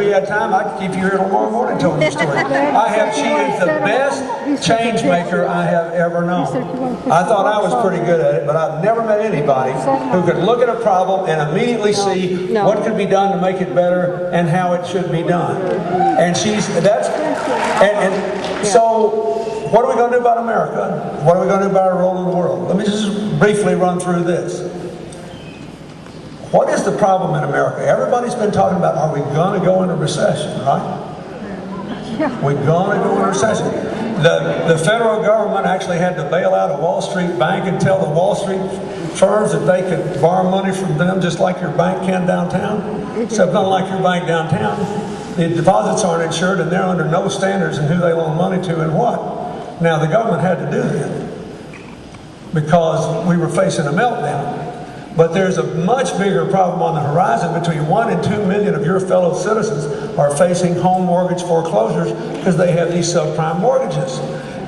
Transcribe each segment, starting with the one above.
we had time, I could keep you here tomorrow morning telling you the story. She is the best change maker I have ever known. I thought I was pretty good at it, but I've never met anybody who could look at a problem and immediately see what could be done to make it better and how it should be done. And so what are we going to do about America? What are we going to do about our role in the world? Let me just briefly run through this. What is the problem in America? Everybody's been talking about, are we going to go into recession, right? We're going to go into recession. The federal government actually had to bail out a Wall Street bank and tell the Wall Street firms that they could borrow money from them just like your bank can downtown. Except unlike your bank downtown, the deposits aren't insured and they're under no standards in who they loan money to and what. Now the government had to do that because we were facing a meltdown. But there's a much bigger problem on the horizon. Between 1 and 2 million of your fellow citizens are facing home mortgage foreclosures because they have these subprime mortgages.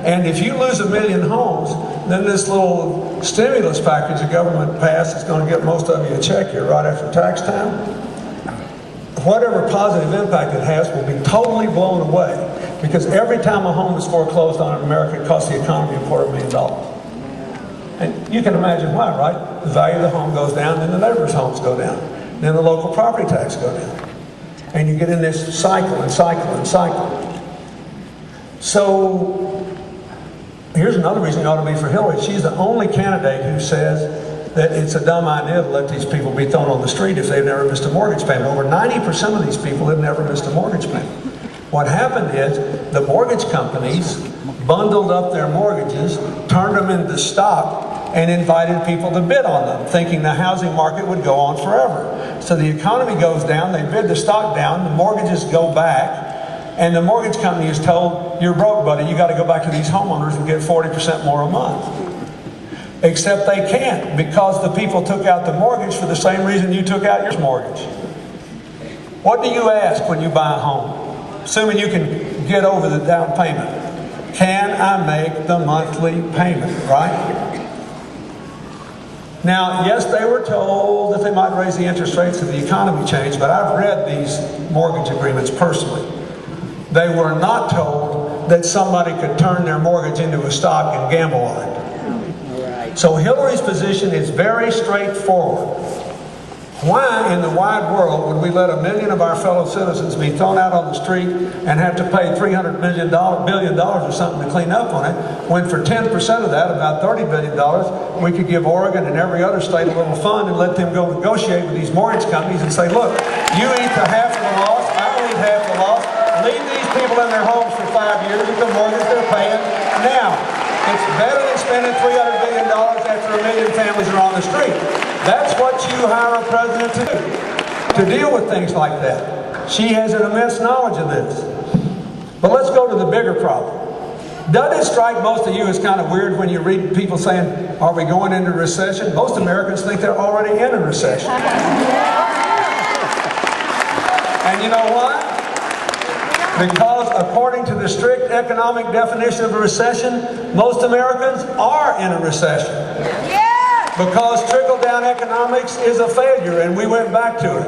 And if you lose 1 million homes, then this little stimulus package the government passed is going to get most of you a check here right after tax time. Whatever positive impact it has will be totally blown away, because every time a home is foreclosed on in America, it costs the economy $250,000. And you can imagine why, right? The value of the home goes down, then the neighbor's homes go down. Then the local property tax go down. And you get in this cycle and cycle and cycle. So, here's another reason you ought to be for Hillary. She's the only candidate who says that it's a dumb idea to let these people be thrown on the street if they've never missed a mortgage payment. Over 90% of these people have never missed a mortgage payment. What happened is the mortgage companies bundled up their mortgages, turned them into stock, and invited people to bid on them, thinking the housing market would go on forever. So the economy goes down, they bid the stock down, the mortgages go back, and the mortgage company is told, you're broke, buddy, you got to go back to these homeowners and get 40% more a month. Except they can't, because the people took out the mortgage for the same reason you took out your mortgage. What do you ask when you buy a home? Assuming you can get over the down payment. Can I make the monthly payment, right? Now, yes, they were told that they might raise the interest rates if the economy changed, but I've read these mortgage agreements personally. They were not told that somebody could turn their mortgage into a stock and gamble on it. So Hillary's position is very straightforward. Why in the wide world would we let 1 million of our fellow citizens be thrown out on the street and have to pay $300 billion or something to clean up on it, when for 10% of that, about $30 billion, we could give Oregon and every other state a little fund and let them go negotiate with these mortgage companies and say, look, you eat the half of the loss, I eat half the loss, leave these people in their homes for 5 years with the mortgage they're paying now. It's better than spending $300 billion after 1 million families are on the street. That's what you hire a president to do, to deal with things like that. She has an immense knowledge of this. But let's go to the bigger problem. Doesn't it strike most of you as kind of weird when you read people saying, are we going into recession? Most Americans think they're already in a recession. And you know why? Because according to the strict economic definition of a recession, most Americans are in a recession. Because trickle-down economics is a failure, and we went back to it.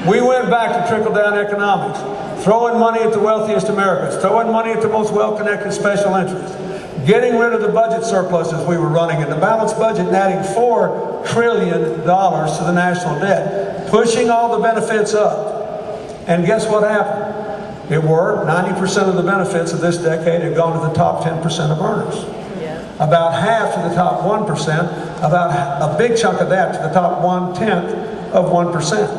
We went back to trickle-down economics, throwing money at the wealthiest Americans, throwing money at the most well-connected special interests, getting rid of the budget surpluses we were running in the balanced budget and adding $4 trillion to the national debt, pushing all the benefits up. And guess what happened? It worked. 90% of the benefits of this decade have gone to the top 10% of earners. About half to the top 1%, about a big chunk of that to the top 1/10 of 1%.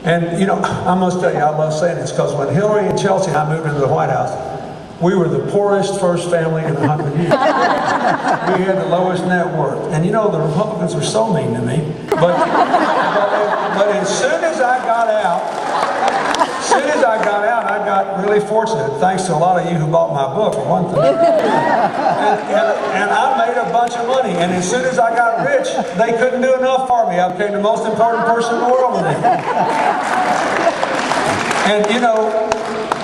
And you know, I must tell you, I love saying this, because when Hillary and Chelsea and I moved into the White House, we were the poorest first family in 100 years. We had the lowest net worth. And you know, the Republicans were so mean to me. But as soon as I got out, I got really fortunate, thanks to a lot of you who bought my book, for one thing. And I made a bunch of money. And as soon as I got rich, they couldn't do enough for me. I became the most important person in the world with it. And you know,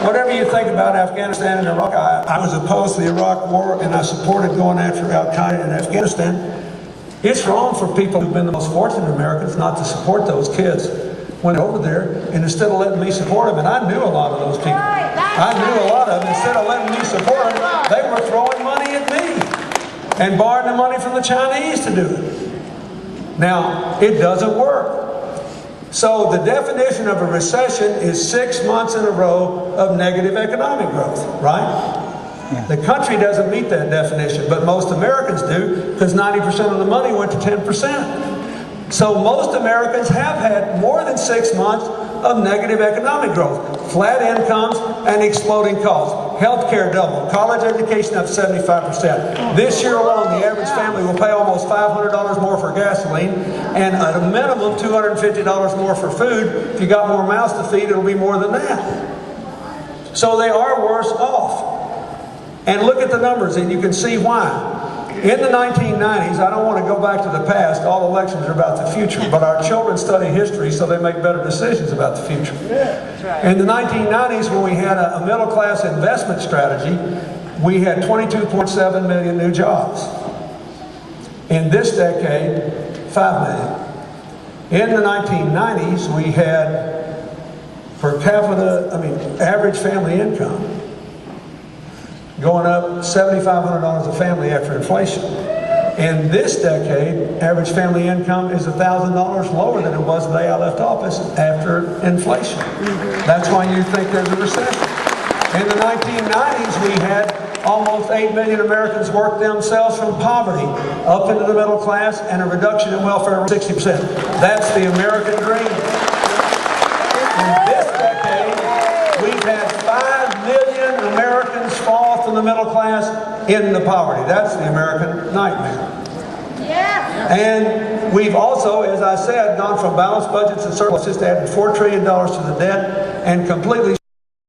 whatever you think about Afghanistan and Iraq, I was opposed to the Iraq War, and I supported going after Al-Qaeda in Afghanistan. It's wrong for people who've been the most fortunate Americans not to support those kids went over there, and instead of letting me support them, and I knew a lot of those people. I knew a lot of them. Instead of letting me support them, they were throwing money at me and borrowing the money from the Chinese to do it. Now, it doesn't work. So the definition of a recession is 6 months in a row of negative economic growth, right? Yeah. The country doesn't meet that definition, but most Americans do, because 90% of the money went to 10%. So most Americans have had more than 6 months of negative economic growth. Flat incomes and exploding costs. Healthcare doubled. College education up 75%. This year alone, the average family will pay almost $500 more for gasoline and at a minimum $250 more for food. If you got more mouths to feed, it'll be more than that. So they are worse off. And look at the numbers and you can see why. In the 1990s, I don't want to go back to the past, all elections are about the future, but our children study history so they make better decisions about the future. In the 1990s, when we had a middle-class investment strategy, we had 22.7 million new jobs. In this decade, 5 million. In the 1990s, we had per capita, average family income going up $7,500 a family after inflation. In this decade, average family income is $1,000 lower than it was the day I left office after inflation. That's why you think there's a recession. In the 1990s, we had almost 8 million Americans work themselves from poverty up into the middle class and a reduction in welfare of 60%. That's the American dream. In this decade, we've had 5 million Americans fall from the middle class into poverty. That's the American nightmare. Yeah. And we've also, as I said, gone from balanced budgets and surpluses to adding $4 trillion to the debt and completely